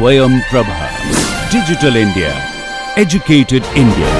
Swayam Prabha. Digital India. Educated India.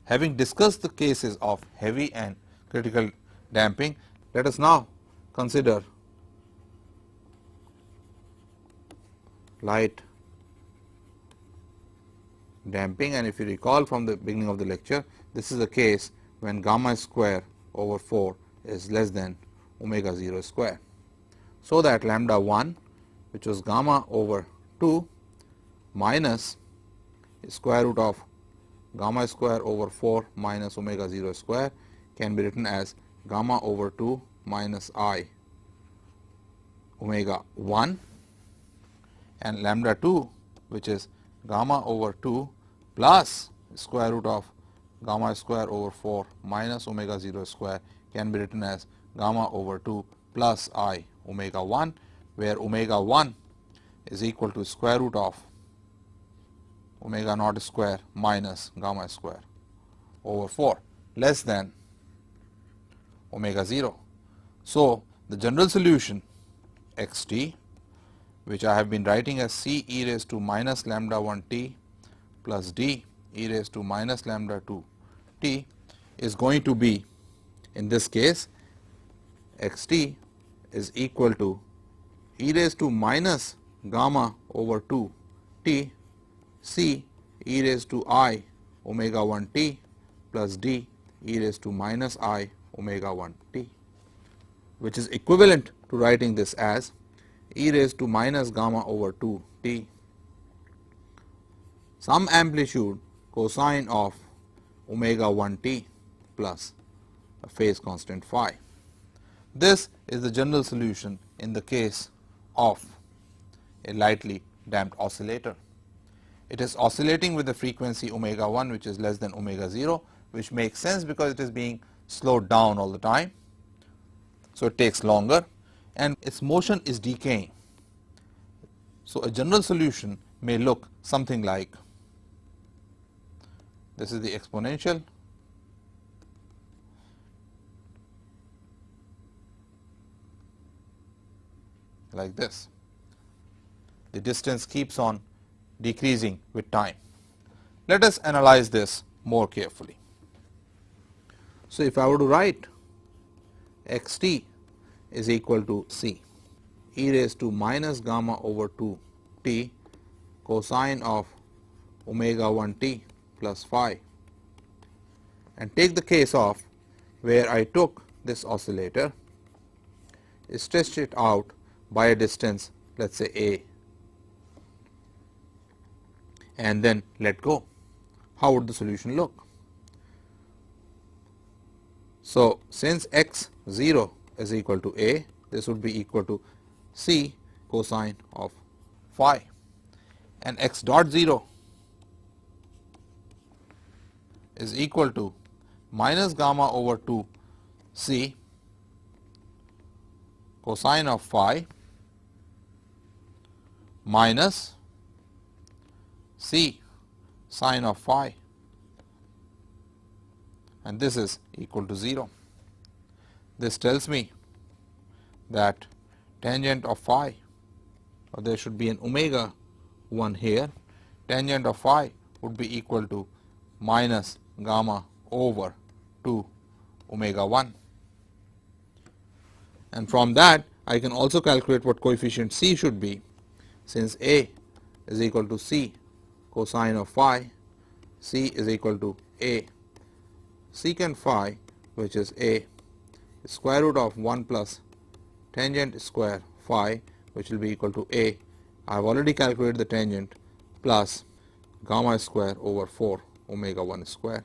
Having discussed the cases of heavy and critical damping, let us now consider light damping. And if you recall from the beginning of the lecture, this is the case when gamma square over 4 is less than omega 0 square. So that lambda 1, which was gamma over 2 minus square root of gamma square over 4 minus omega 0 square, can be written as gamma over 2 minus I omega 1, and lambda 2, which is gamma over 2 plus square root of gamma square over 4 minus omega 0 square, can be written as gamma over 2 plus I omega 1, where omega 1 is equal to square root of omega naught square minus gamma square over 4 less than omega 0. So, the general solution x t, which I have been writing as c e raised to minus lambda 1 t plus d e raised to minus lambda 2 t, is going to be, in this case, x t is equal to e raised to minus gamma over 2 t c e raised to I omega 1 t plus d e raised to minus I omega 1 t, which is equivalent to writing this as e raised to minus gamma over 2 t some amplitude cosine of omega 1 t plus a phase constant phi. This is the general solution in the case of a lightly damped oscillator. It is oscillating with the frequency omega 1, which is less than omega 0, which makes sense because it is being slowed down all the time. So, it takes longer and its motion is decaying. So, a general solution may look something like this. Is the exponential like this. The distance keeps on decreasing with time. Let us analyze this more carefully. So, if I were to write x t is equal to c e raised to minus gamma over 2 t cosine of omega 1 t plus phi, and take the case of where I took this oscillator, stretched it out by a distance, let us say a, and then let go, how would the solution look? So, since x 0 is equal to a, this would be equal to c cosine of phi, and x dot 0 is equal to minus gamma over 2 c cosine of phi minus c sine of phi, and this is equal to 0. This tells me that tangent of phi, or there should be an omega 1 here, tangent of phi would be equal to minus gamma over 2 omega 1, and from that I can also calculate what coefficient c should be, since a is equal to c cosine of phi, c is equal to a secant phi, which is a square root of 1 plus tangent square phi, which will be equal to a. I have already calculated the tangent, plus gamma square over 4 omega 1 square.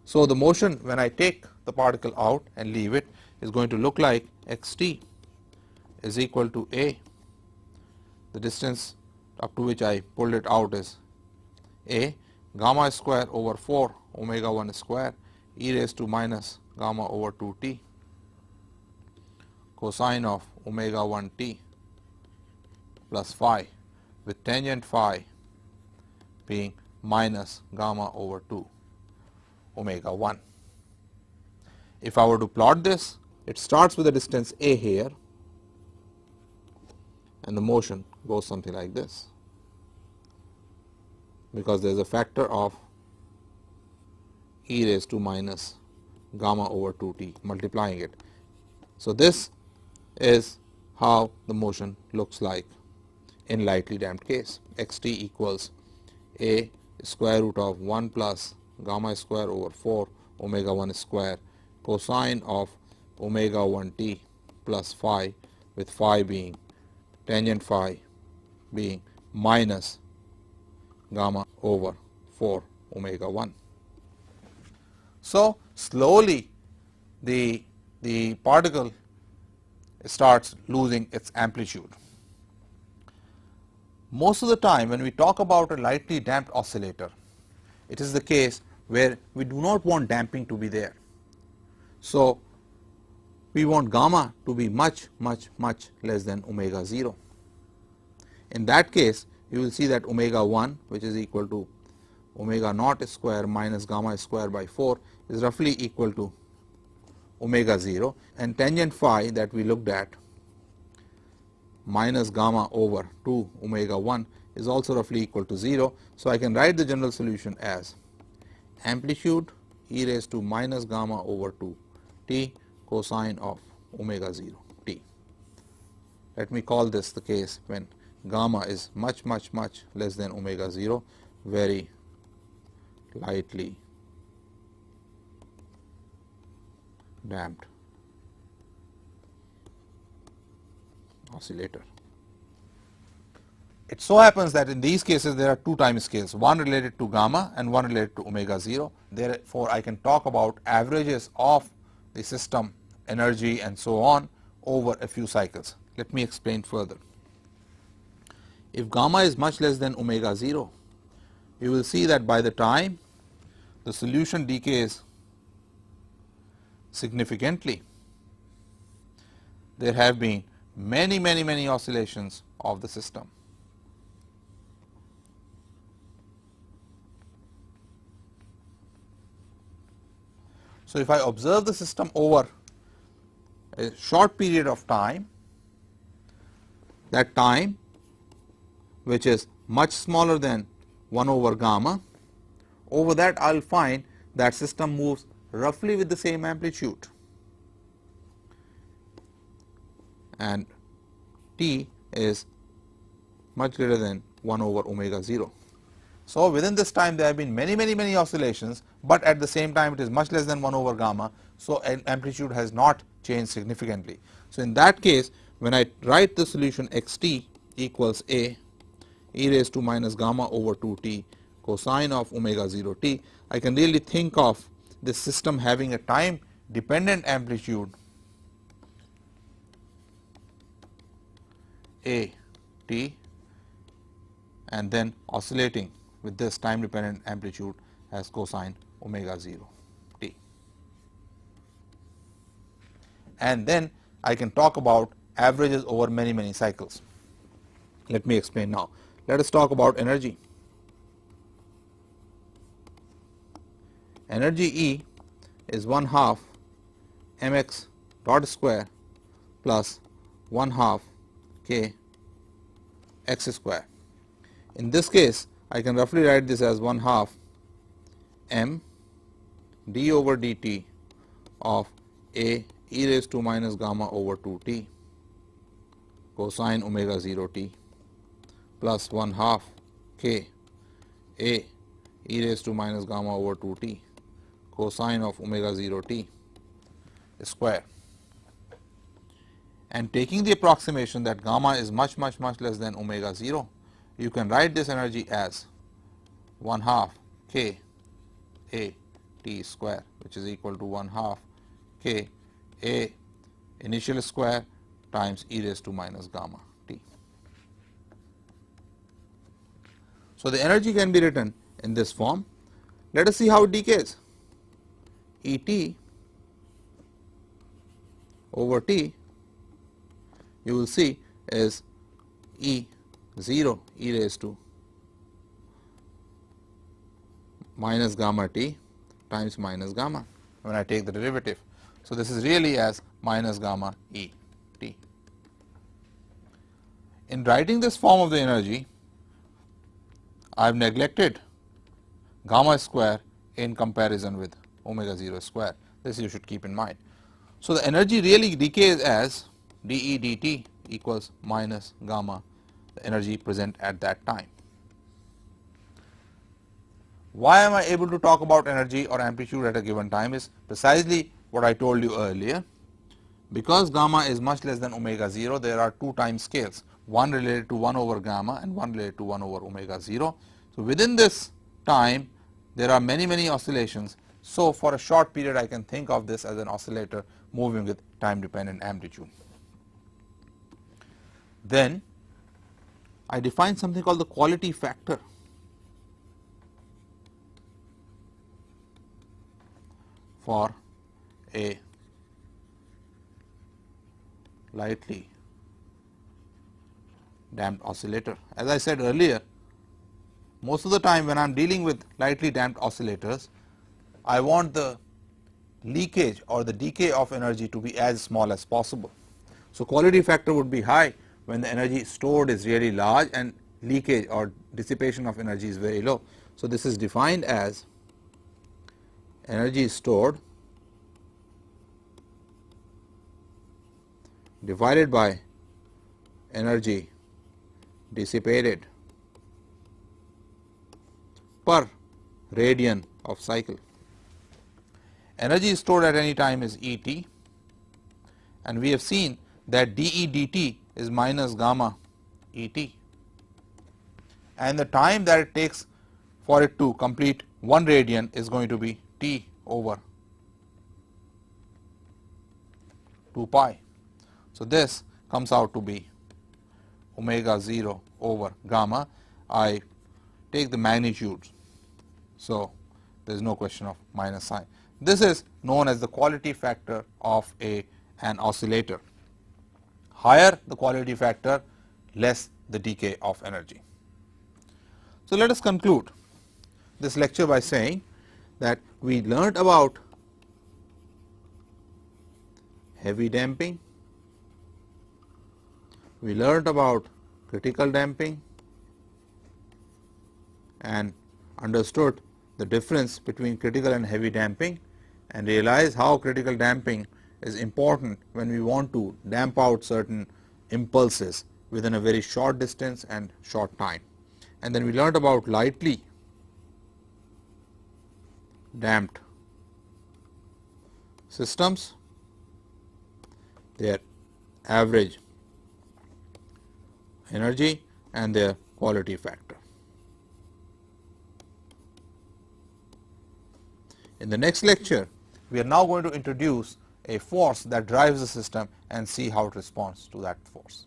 So, the motion when I take the particle out and leave it is going to look like x t is equal to a, the distance up to which I pulled it out is a, gamma square over 4 omega 1 square e raised to minus gamma over 2 t cosine of omega 1 t plus phi, with tangent phi being minus gamma over 2 omega 1. If I were to plot this, it starts with a distance a here, and the motion goes something like this, because there is a factor of e raised to minus gamma over 2 t multiplying it. So, this is how the motion looks like in lightly damped case. X t equals a square root of 1 plus gamma square over 4 omega 1 square cosine of omega 1 t plus phi, with phi being tangent phi being minus gamma over 4 omega 1. So, slowly the particle starts losing its amplitude. Most of the time when we talk about a lightly damped oscillator, it is the case where we do not want damping to be there. So, we want gamma to be much less than omega 0. In that case, you will see that omega 1, which is equal to omega naught square minus gamma square by 4, is roughly equal to omega 0, and tangent phi that we looked at minus gamma over 2 omega 1 is also roughly equal to 0. So, I can write the general solution as amplitude e raised to minus gamma over 2 t cosine of omega 0 t. Let me call this the case when gamma is much less than omega 0, very lightly damped oscillator. It so happens that in these cases there are two time scales, one related to gamma and one related to omega 0. Therefore, I can talk about averages of the system energy and so on over a few cycles. Let me explain further. If gamma is much less than omega 0, you will see that by the time the solution decays significantly, there have been many oscillations of the system. So, if I observe the system over a short period of time, that time which is much smaller than 1 over gamma, over that I will find that system moves roughly with the same amplitude, and t is much greater than 1 over omega 0. So, within this time there have been many oscillations, but at the same time it is much less than 1 over gamma. So, amplitude has not changed significantly. So, in that case, when I write the solution x t equals a e raised to minus gamma over 2 t cosine of omega 0 t, I can really think of this system having a time dependent amplitude a t, and then oscillating with this time dependent amplitude as cosine omega 0 t. And then I can talk about averages over many cycles. Let me explain now. Let us talk about energy. Energy E is 1/2 mx dot square plus 1/2 k x square. In this case, I can roughly write this as 1/2 m d over dt of a e raised to minus gamma over 2 t cosine omega 0 t plus 1/2 k a e raised to minus gamma over 2 t cosine of omega 0 t square. And taking the approximation that gamma is much less than omega 0, you can write this energy as 1/2 k a t square, which is equal to 1/2 k a initial square times e raised to minus gamma t. So, the energy can be written in this form. Let us see how it decays. E t over t you will see is E 0 e raised to minus gamma t times minus gamma when I take the derivative. So, this is really as minus gamma E t. In writing this form of the energy, I have neglected gamma square in comparison with omega 0 square. This you should keep in mind. So, the energy really decays as dE dt equals minus gamma, the energy present at that time. Why am I able to talk about energy or amplitude at a given time is precisely what I told you earlier. Because gamma is much less than omega 0, there are two time scales, one related to 1 over gamma and one related to 1 over omega 0. So, within this time there are many oscillations. So, for a short period I can think of this as an oscillator moving with time dependent amplitude. Then I define something called the quality factor for a lightly damped oscillator. As I said earlier, most of the time when I am dealing with lightly damped oscillators, I want the leakage or the decay of energy to be as small as possible. So, quality factor would be high when the energy stored is really large and leakage or dissipation of energy is very low. So, this is defined as energy stored divided by energy dissipated per radian of cycle. Energy stored at any time is E t, and we have seen that dE dt is minus gamma E t, and the time that it takes for it to complete 1 radian is going to be t over 2 pi. So, this comes out to be omega 0 over gamma. I take the magnitudes. So, there is no question of minus sign. This is known as the quality factor of an oscillator. Higher the quality factor, less the decay of energy. So, let us conclude this lecture by saying that we learned about heavy damping, we learned about critical damping and understood the difference between critical and heavy damping, and realized how critical damping is important when we want to damp out certain impulses within a very short distance and short time. And then we learned about lightly damped systems, their average energy and their quality factor. In the next lecture, we are now going to introduce a force that drives the system and see how it responds to that force.